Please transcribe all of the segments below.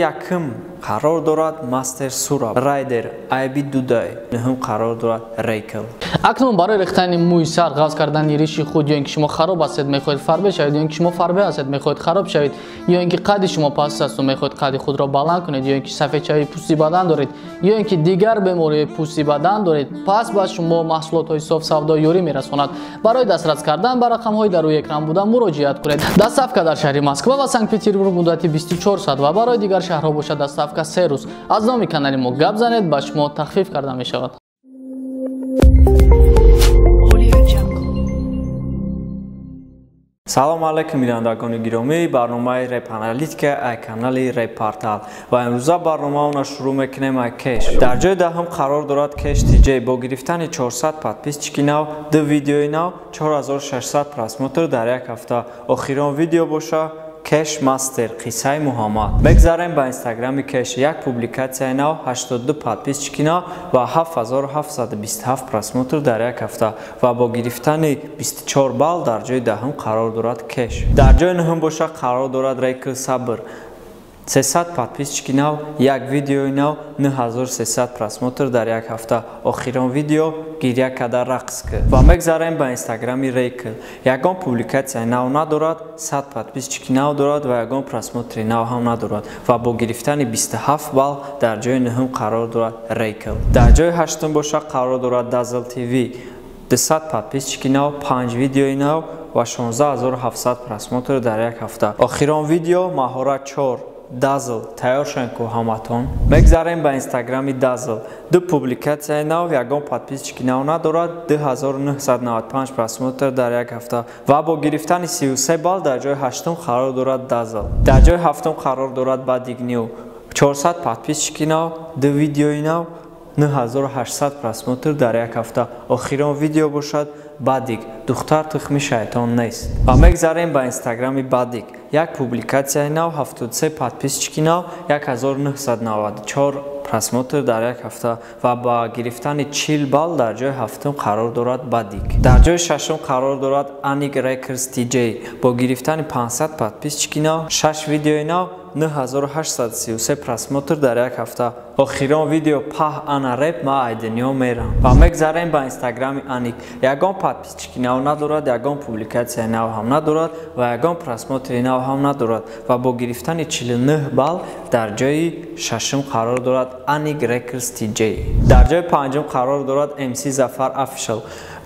Яким қарор дорад Мастер Сураб, Райдер, Айби Дудай, нҳум қарор дорад Рейкл. акнун барои рехтани мӯи сар, ғафз кардани риши худ, ё ин ки шумо хароб ҳастед мехоҳед фарбе шавед, ё ин ки шумо фарбе ҳастед мехоҳед хароб шавед, ё ин ки қадди шумо паст асту мехоҳед қадди худро баланд кунед, ё ин ки сафедшавии пӯсти бадан доред, ё ин ки дигар бемории пӯсти бадан доред, пас ба шумо маҳсулотҳои соф савдо ёрӣ мерасонад. Барои дастрас кардан ба рақамҳои дар рӯи экран буда муроҷиат кунед. Дастсафка дар шаҳри Москва ва Санкт-Петербург муддати 24 соат ва барои дигар шаҳрҳо бошад дастсафка 3 рӯз. аз номи канали мо гап занед, ба шумо тахфиф карда мешавад. Салом алейкум бинандагони гиромӣ, барномаи Rep Analytica аз канали Rep Portal ва имрӯза барномаона шурӯъ мекунем аз кеш. Дар ҷои даҳум қарор дорад Кеш TJ бо гирифтани 400 подписчики нав, 2 видеои нав, 4600 просмотр дар як ҳафта. Охирон видео боша Кеш Мастер қиссаи Муҳаммад. Мегзарем ба инстаграми Кеш як публикатсияи нав, 82 подписчики нав ва 7727 просмотр дар як ҳафта ва бо гирифтани 24 балл дар ҷои даҳум қарор дорад Кеш. Дар ҷои нӯҳум боша қарор дорад Рейкл Сабр. 300 подписчики нав, як видеои нав, 9300 просмотр дар як ҳафта. Охирон видео гиря када рақс кард. Ва мегзарем ба инстаграми Рейкл. Ягон публикатсияи нав надорад, 100 подписчики нав дорад ва ягон просмотри нав ҳам надорад ва бо гирифтани 27 балл дар ҷои нӯҳум қарор дорад Рейкл. Дар ҷои ҳаштум боша қарор дорад Dazzle TV. 200 подписчики нав, 5 видеои нав ва 16700 просмотр дар як ҳафта. Охирон видео маҳорат 4 Dazzle тайёр шавед ку ҳаматон. Мегзарем ба инстаграми Dazzle. 2 публикатсияи нав, ягон подписчики нав надорад, 2995 просмотр дар як ҳафта ва бо гирифтани 33 балл дар ҷои ҳаштум қарор дорад Dazzle. Дар ҷои ҳафтум қарор дорад Badig New. 400 подписчики нав, 2 видеои нав, 9800 просмотр дар як ҳафта. Охирон видео бошад Badig духтар тухми шайтон нест. Ва мегзарем ба инстаграми Badig. Як публикатсияи нав, 73 подписчики нав, 1994 просмотр дар як ҳафта ва ба гирифтани 40 балл дар ҷои ҳафтум қарор дорад Badig. Дар ҷои шашум қарор дорад Anik Records TJ бо гирифтани 500 подписчики нав, 6 видеои нав, 9833 просмотр дар як ҳафта. Охирон видео паҳ ана реп ма ай дунё мерам. Ва мегзарем ба инстаграми Anik. Ягон подписчики нав надорад, ягон публикатсияи нав ҳам надорад ва ягон просмотри нав ҳам надорад ва бо гирифтани 49 балл дар ҷои шашум қарор дорад Anik Records TJ. Дар ҷои панҷум қарор дорад MC Zafar Official.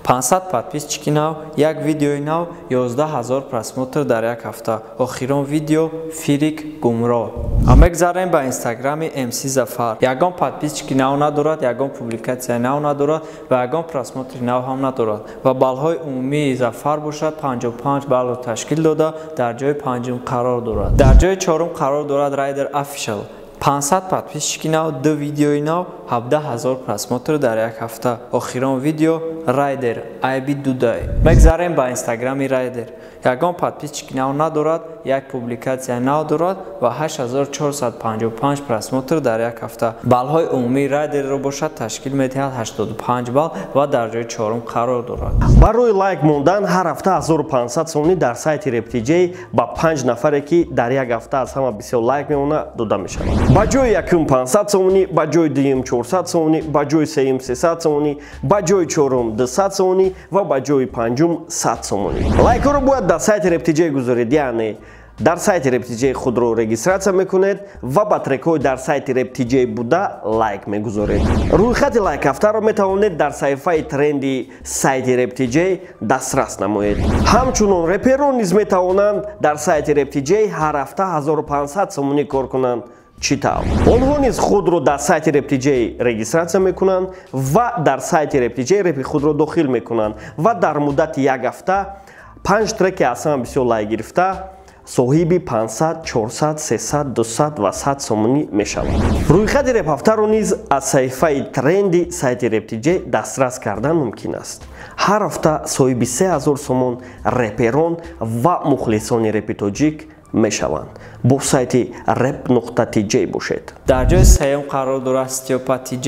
500 подписчики нав, як видеои нав, 11000 просмотр дар як ҳафта. Охирон видео Фирик Гумро. А мегзарем ба инстаграми MC Zafar. Ягон подписчики нав надорад, ягон публикатсияи нав надорад ва ягон просмотри нав ҳам надорад ва баллҳои умумии Zafar бошад 55 баллро ташкил дода дар ҷои панҷум қарор дорад. Дар ҷои чорум қарор дорад Raider Official. 500 подписчики нав, 2 видеои нав, 17000 просмотр дар як ҳафта. Охирон видео Raider, Айби Дудай. Мегзарем ба инстаграми Raider. Ягон подписчики нав надорад, як публикатсия нав дорад ва 8455 просмотр дар як ҳафта. Баллҳои умумии Raider-ро бошад ташкил медиҳад 85 балл ва дар ҷои чорум қарор дорад. Барои лайк мондан ҳар ҳафта 1500 сомонӣ дар сайти Rep TJ ба 5 нафаре ки дар як ҳафта аз ҳама бисёр лайк мемонад дода мешавад. Ба ҷои якум 500 сомонӣ, ба ҷои дуюм 400 сомонӣ, ба ҷои сеюм 300 сомонӣ, ба ҷои чорум 200 сомонӣ ва ба ҷои панҷум 100 сомонӣ. Лайкҳоро бояд дар сайти Rep TJ гузоред, яъне дар сайти Rep TJ худро регистратсия мекунед ва ба трекҳои дар сайти Rep TJ буда лайк мегузоред. Рӯйхати лайк ҳафтаро метавонед дар саҳифаи тренди сайти Rep TJ дастрас намоед. Ҳамчунон реперон низ метавонанд дар сайти Rep TJ ҳар ҳафта 1500 сомонӣ кор кунанд. Чӣ тавр? Онҳо низ худро дар сайти Rep TJ регистратсия мекунанд ва дар сайти Rep TJ репи худро дохил мекунанд ва дар муддати як ҳафта 5 треки аз ҳама бисёр лайк гирифта соҳиби 500, 400, 300, 200 ва 100 сомонӣ мешавад. Рӯйхати реп ҳафтаро низ аз саҳифаи тренди сайти Rep TJ дастрас кардан мумкин аст. ҳар ҳафта соҳиби 3000 сомон реперон ва мухлисони репи тоҷик мешаванд. Бо сайти rep.tj бошед. Дар ҷои сеюм қарор дорад Styopa TJ.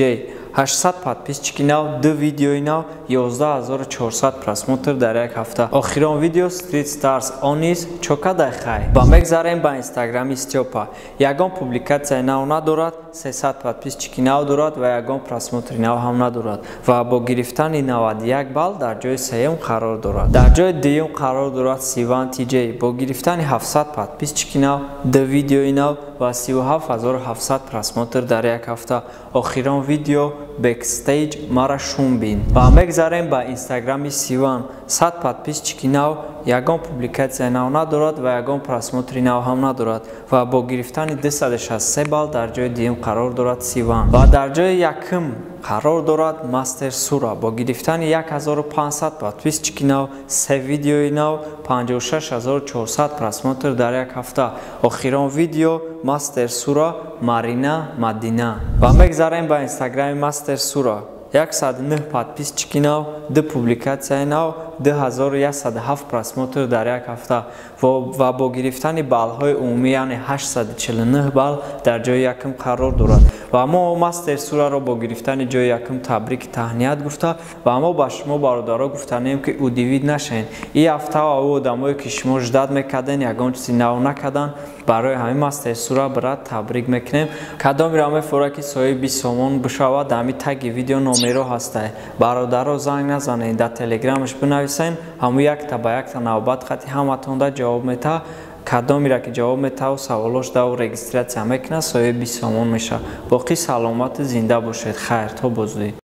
800 подписчики нав, 2 видеои нав, 11400 просмотр дар як ҳафта. Охирон видео Street Stars Onis чокадай хай. Ба мегзарем ба Instagram Стёпа. Ягон публикация нав надорад, 300 подписчики нав дорад ва ягон просмотри нав ҳам надорад. Ва бо гирифтани 91 балл дар ҷои сеюм қарор дорад. Дар ҷои дуюм қарор дорад Sivan TJ бо гирифтани 700 подписчики нав, 2 видеои нав ва 37700 просмотр дар як ҳафта. Охирон видео Backstage мара шум бин. Ва мегзарем ба Instagram Sivan 100 подписчики нав, ягон публикация нав надорад ва ягон просмотри нав ҳам надорад ва бо гирифтани 263 балл дар ҷои дуюм қарор дорад Sivan. Ва дар ҷои якум қарор дорад Master Sura бо гирифтани 1500 подписчики нав, 3 видеои нав, 56400 просмотр дар як ҳафта. Охирон видео Master Sura Marina Madina. Ва мегзарем ба Instagram Master Sura 109 подписчики нав, 2 публикация нав, 2107 просмотр дар як ҳафта ва бо гирифтани баллҳои умумӣ яъне 849 балл дар ҷои якум қарор дорад. Ва мо Master Sura-ро бо гирифтани ҷои якум табрик таҳният гуфта ва мо ба шумо бародаро гуфтанем ки удивид нашен. И ҳафта ва одамое ки шумо ждат мекарден ягон чизи нав накардан, барои ҳамин Master Sura брат табрик мекунем. Кадомиро мефора ки соҳиби сомон бишавад, ҳамин таги видео номеро ҳастай. Бародаро занг назанед, дар телеграмаш бинависен, ҳамун якта ба якта навбат хати ҳаматонда ҷавоб мета. Кадомиро ки ҷавоб метаву саволош даву регистратсия мекунад, соҳиби сомон меша. Боқӣ саломату зинда бошед. Хайр, то бозуид.